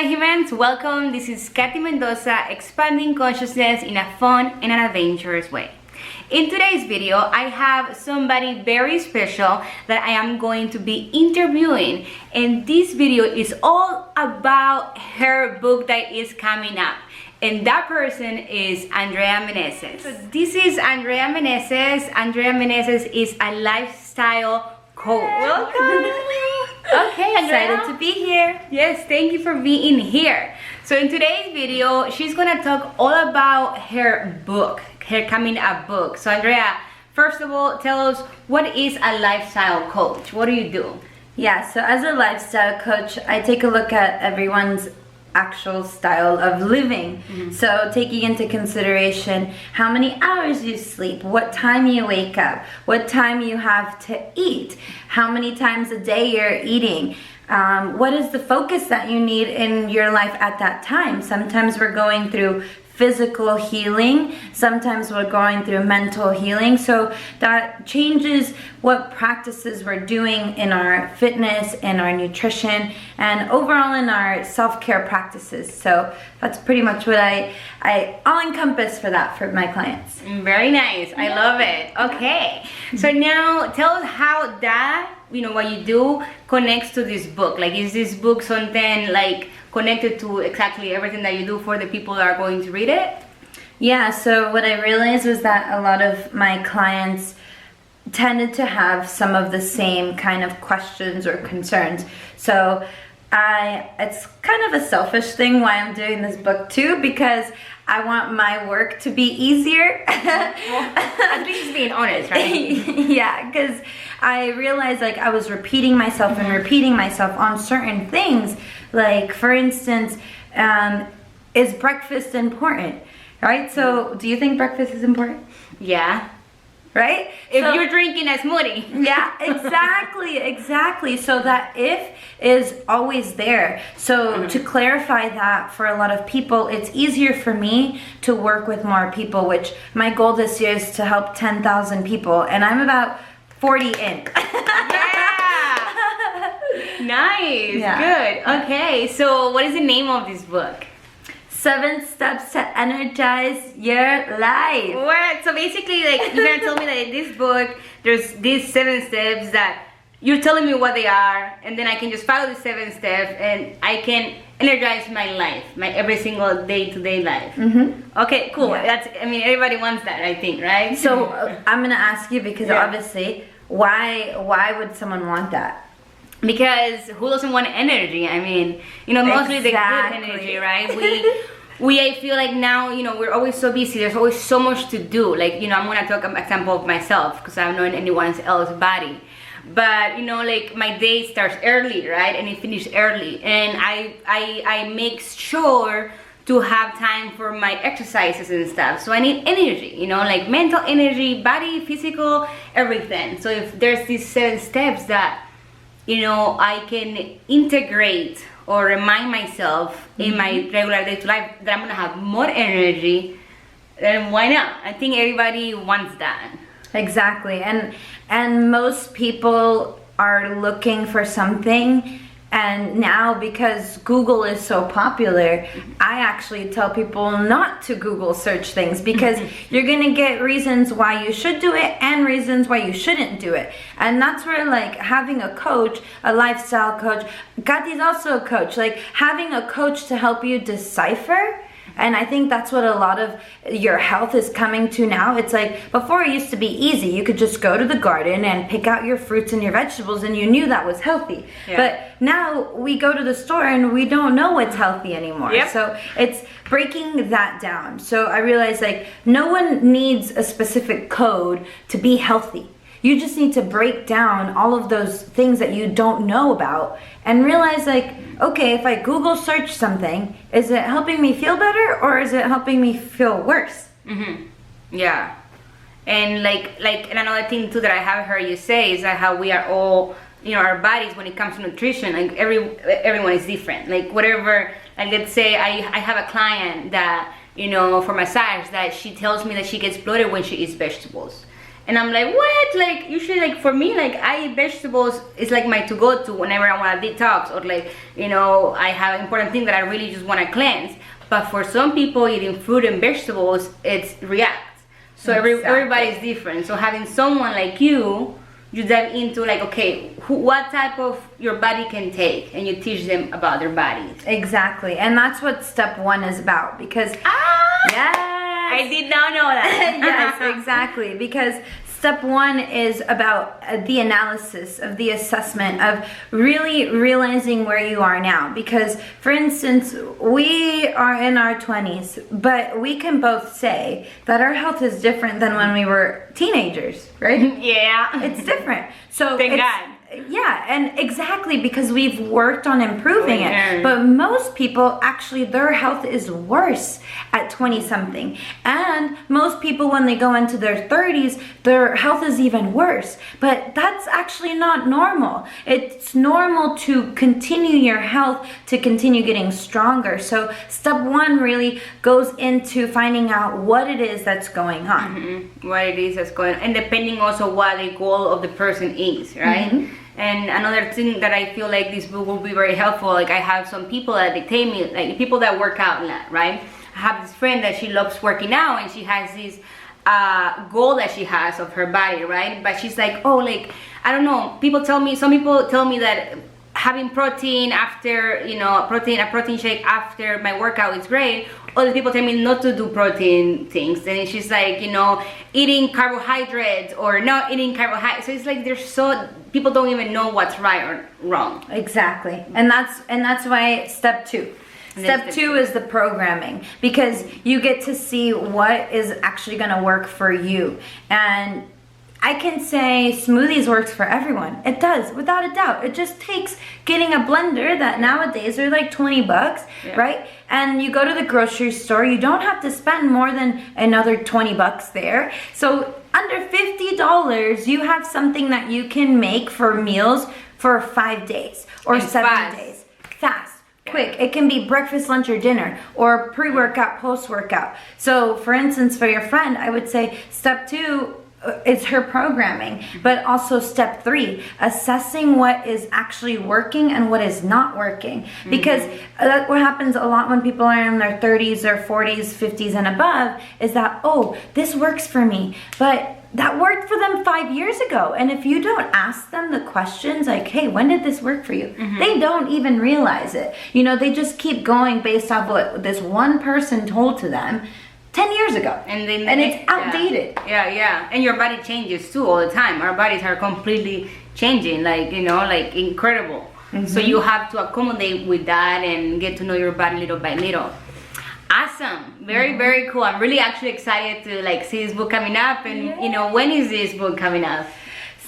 my humans, welcome. This is Katy Mendoza, expanding consciousness in a fun and an adventurous way. In today's video, I have somebody very special that I am going to be interviewing, and this video is all about her book that is coming up. And that person is Andrea Meneses. So this is Andrea Meneses. Andrea Meneses is a lifestyle coach. Welcome. Okay, Andrea. Excited to be here. Yes, thank you for being here. So in today's video, she's gonna talk all about her book, her coming up book. So Andrea, first of all, tell us, what is a lifestyle coach? What do you do? Yeah, so as a lifestyle coach, I take a look at everyone's actual style of living. So taking into consideration how many hours you sleep, what time you wake up, what time you have to eat, how many times a day you're eating, what is the focus that you need in your life at that time. Sometimes we're going through physical healing, sometimes we're going through mental healing, so that changes what practices we're doing in our fitness, in our nutrition, and overall in our self-care practices. So that's pretty much what I'll encompass for that for my clients. Very nice. I love it. Okay, so now tell us how that, what you do connects to this book. Like, is this book something like connected to exactly everything that you do for the people that are going to read it? Yeah, so what I realized was that a lot of my clients tended to have some of the same kind of questions or concerns. So it's kind of a selfish thing why I'm doing this book too, because I want my work to be easier. Well, at least being honest, right? Yeah, because I realized like I was repeating myself and repeating myself on certain things. Like, for instance, is breakfast important? Right? So, do you think breakfast is important? Yeah. Right? If you're drinking a smoothie. Yeah, exactly. So that if is always there. So to clarify that for a lot of people, it's easier for me to work with more people, which my goal this year is to help 10,000 people, and I'm about 40 in. Yeah. Nice. Yeah. Good. Okay, so what is the name of this book? 7 Steps to Energize Your Life. What? So basically, like, you're gonna tell me that in this book, there's these 7 steps that you're telling me what they are, and then I can just follow the 7 steps, and I can energize my life, my every single day-to-day life. Okay, cool. Yeah. Everybody wants that, I think, right? So I'm gonna ask you, because obviously, why would someone want that? Because who doesn't want energy? Mostly the good energy, right? I feel like now, we're always so busy. There's always so much to do. Like, I'm gonna talk an example of myself because I'm not in anyone else's body. But, like, my day starts early, right? And it finishes early. And I make sure to have time for my exercises and stuff. So I need energy, like mental energy, body, physical, everything. So if there's these 7 steps that I can integrate or remind myself in my regular day to life that I'm gonna have more energy, then why not? I think everybody wants that. Exactly, and most people are looking for something, and now because Google is so popular, I actually tell people not to Google search things, because you're gonna get reasons why you should do it and reasons why you shouldn't do it. And that's where, like, having a coach, a lifestyle coach, Katy's also a coach, like having a coach to help you decipher. And I think that's what a lot of your health is coming to now. It's like, before it used to be easy. You could just go to the garden and pick out your fruits and your vegetables and you knew that was healthy. Yeah. But now we go to the store and we don't know what's healthy anymore. Yep. So it's breaking that down. So I realized, like, no one needs a specific code to be healthy. You just need to break down all of those things that you don't know about and realize, like, okay, if I Google search something, is it helping me feel better or is it helping me feel worse? Yeah. And like and another thing too that I have heard you say is that how we are all, our bodies, when it comes to nutrition, like everyone is different. Like, whatever, like, let's say I have a client that, for massage, that she tells me that she gets bloated when she eats vegetables. And I'm like, what? Like, usually, like, for me, like, I eat vegetables is like my to-go-to whenever I want to detox, or like, you know, I have an important thing that I really just want to cleanse. But for some people, eating fruit and vegetables, it's react. So everybody's different. So having someone like you dive into like, okay, what type of your body can take, and you teach them about their bodies. Exactly, and that's what step 1 is about, because I did not know that. yes, exactly, because step 1 is about the analysis of the assessment of really realizing where you are now. Because, for instance, we are in our 20s, but we can both say that our health is different than when we were teenagers, right? Yeah. It's different. So thank God. Yeah, and exactly, because we've worked on improving it. But most people, actually, their health is worse at 20-something. And most people, when they go into their 30s, their health is even worse. But that's actually not normal. It's normal to continue your health, to continue getting stronger. So step 1 really goes into finding out what it is that's going on. Mm-hmm. What it is that's going on. And depending also what the goal of the person is, right? Mm-hmm. And another thing that I feel like this book will be very helpful, like I have some people that they tell me, like people that work out a lot, right? I have this friend that she loves working out, and she has this goal that she has of her body, right? But she's like, oh, like, I don't know, some people tell me that having protein after, you know, a protein shake after my workout is great. Other people tell me not to do protein things. And she's like, you know, eating carbohydrates or not eating carbohydrates. So it's like people don't even know what's right or wrong. Exactly. And that's why step 2. Step 2 is the programming, because you get to see what is actually going to work for you. And I can say smoothies works for everyone. It does, without a doubt. It just takes getting a blender that nowadays are like $20, right? And you go to the grocery store, you don't have to spend more than another $20 there. So under $50, you have something that you can make for meals for 5 days or 7 days. Fast. Quick. It can be breakfast, lunch, or dinner, or pre-workout, post-workout. So for instance, for your friend, I would say step 2 is her programming, but also step 3, assessing what is actually working and what is not working. Because what happens a lot when people are in their 30s or 40s, 50s and above is that, oh, this works for me, but that worked for them 5 years ago. And if you don't ask them the questions like, hey, when did this work for you? They don't even realize it. You know, they just keep going based off what this one person told to them 10 years ago. And it's outdated. Yeah. And your body changes too all the time. Our bodies are completely changing, like, you know, like incredible. So you have to accommodate with that and get to know your body little by little. Awesome. Very, very cool. I'm really actually excited to like see this book coming up. And you know, when is this book coming up?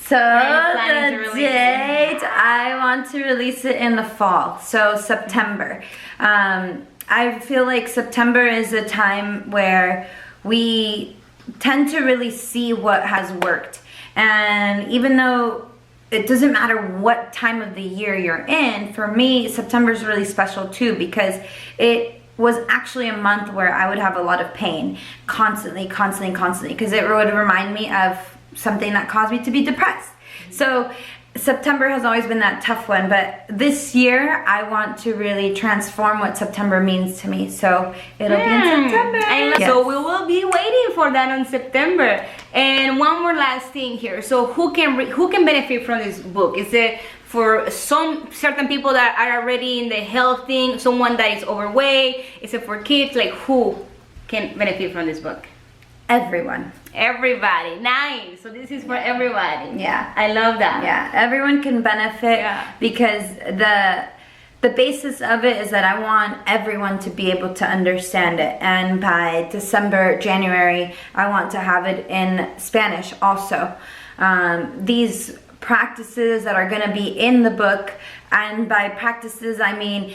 So the date, I want to release it in the fall, so September. I feel like September is a time where we tend to really see what has worked. And even though it doesn't matter what time of the year you're in, for me, September is really special too, because it was actually a month where I would have a lot of pain constantly, because it would remind me of something that caused me to be depressed. So September has always been that tough one, but this year I want to really transform what September means to me. So it'll be in September. So we will be waiting for that in September. And one more last thing here. So who can benefit from this book? Is it for some certain people that are already in the health thing, someone that is overweight? Is it for kids? Like, who can benefit from this book? Everyone. Everybody. Nice. So this is for everybody. Yeah. I love that. Yeah. Everyone can benefit because the basis of it is that I want everyone to be able to understand it. And by December, January, I want to have it in Spanish also. These practices that are going to be in the book, and by practices I mean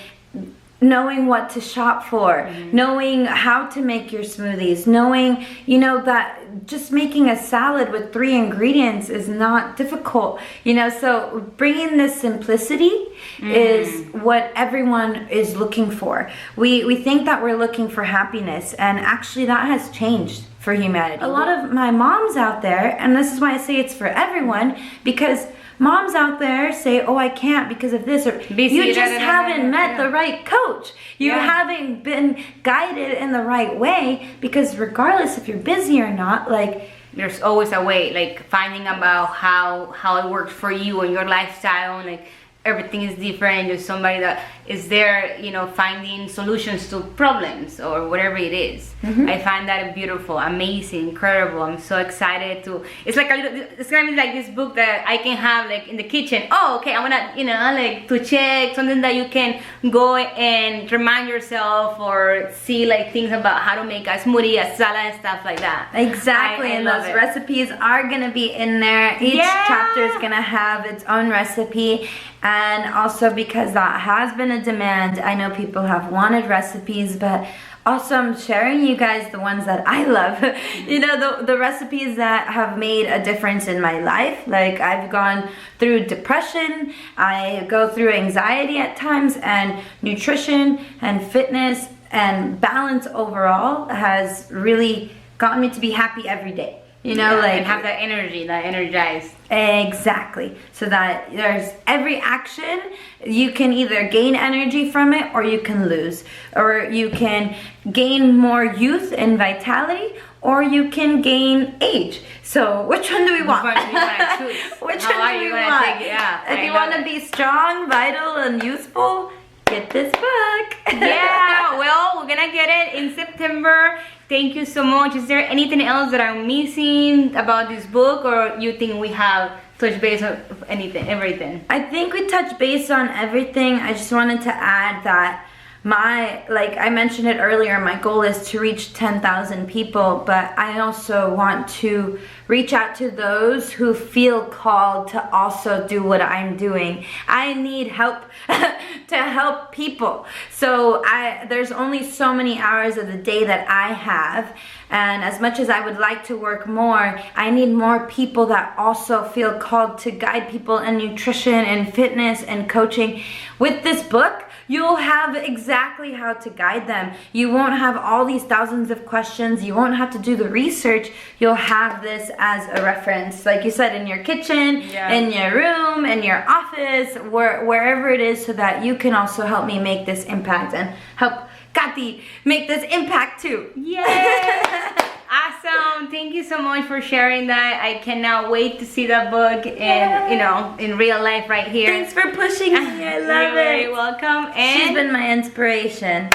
knowing what to shop for, knowing how to make your smoothies, knowing, you know, that just making a salad with 3 ingredients is not difficult, you know. So bringing this simplicity is what everyone is looking for. We think that we're looking for happiness, and actually that has changed. for humanity. A lot of my moms out there, and this is why I say it's for everyone, because moms out there say, oh, I can't because of this, or you just haven't met the right coach. You haven't been guided in the right way, because regardless if you're busy or not, like, there's always a way, like finding about how it works for you and your lifestyle, and like everything is different. There's somebody that is there, you know, finding solutions to problems or whatever it is. I find that beautiful, amazing, incredible. I'm so excited to, it's like it's gonna be like this book that I can have like in the kitchen. Oh, okay, I wanna, you know, like to check something that you can go and remind yourself, or see like things about how to make a smoothie, a salad, and stuff like that. Exactly, and those recipes are gonna be in there. Each chapter is gonna have its own recipe. And also, because that has been a demand, I know people have wanted recipes, but also I'm sharing you guys the ones that I love. You know, the recipes that have made a difference in my life. Like, I've gone through depression, I go through anxiety at times, and nutrition and fitness and balance overall has really gotten me to be happy every day. You know, like, and have that energy, that energized. Exactly. So that there's every action, you can either gain energy from it, or you can lose, or you can gain more youth and vitality, or you can gain age. So which one do we want? Which one do we want? If you want to be strong, vital, and useful, get this book. Yeah, well, we're gonna get it in September. Thank you so much. Is there anything else that I'm missing about this book, or you think we have touched base on everything? I think we touched base on everything. I just wanted to add that like I mentioned it earlier, my goal is to reach 10,000 people, but I also want to reach out to those who feel called to also do what I'm doing. I need help to help people. So there's only so many hours of the day that I have, and as much as I would like to work more, I need more people that also feel called to guide people in nutrition and fitness and coaching. With this book, you'll have exactly how to guide them. You won't have all these thousands of questions. You won't have to do the research. You'll have this as a reference, like you said, in your kitchen, in your room, in your office, wherever it is, so that you can also help me make this impact and help Katy make this impact too. Yeah. Awesome. Thank you so much for sharing that. I cannot wait to see that book in, you know, in real life right here. Thanks for pushing me. I love You're very welcome. And she's been my inspiration.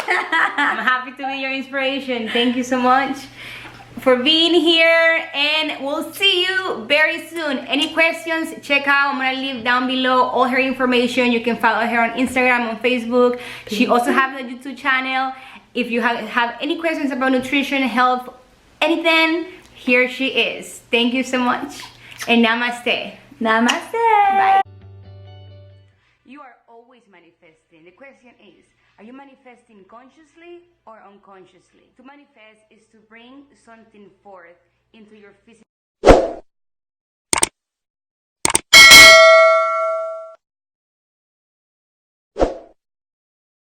I'm happy to be your inspiration. Thank you so much for being here, and we'll see you very soon. Any questions, check out, I'm gonna leave down below all her information. You can follow her on Instagram, on Facebook. She also has a YouTube channel. If you have any questions about nutrition, health, anything, here she is. Thank you so much, and namaste. Namaste. Bye. You are always manifesting. The question is, are you manifesting consciously or unconsciously? To manifest is to bring something forth into your physical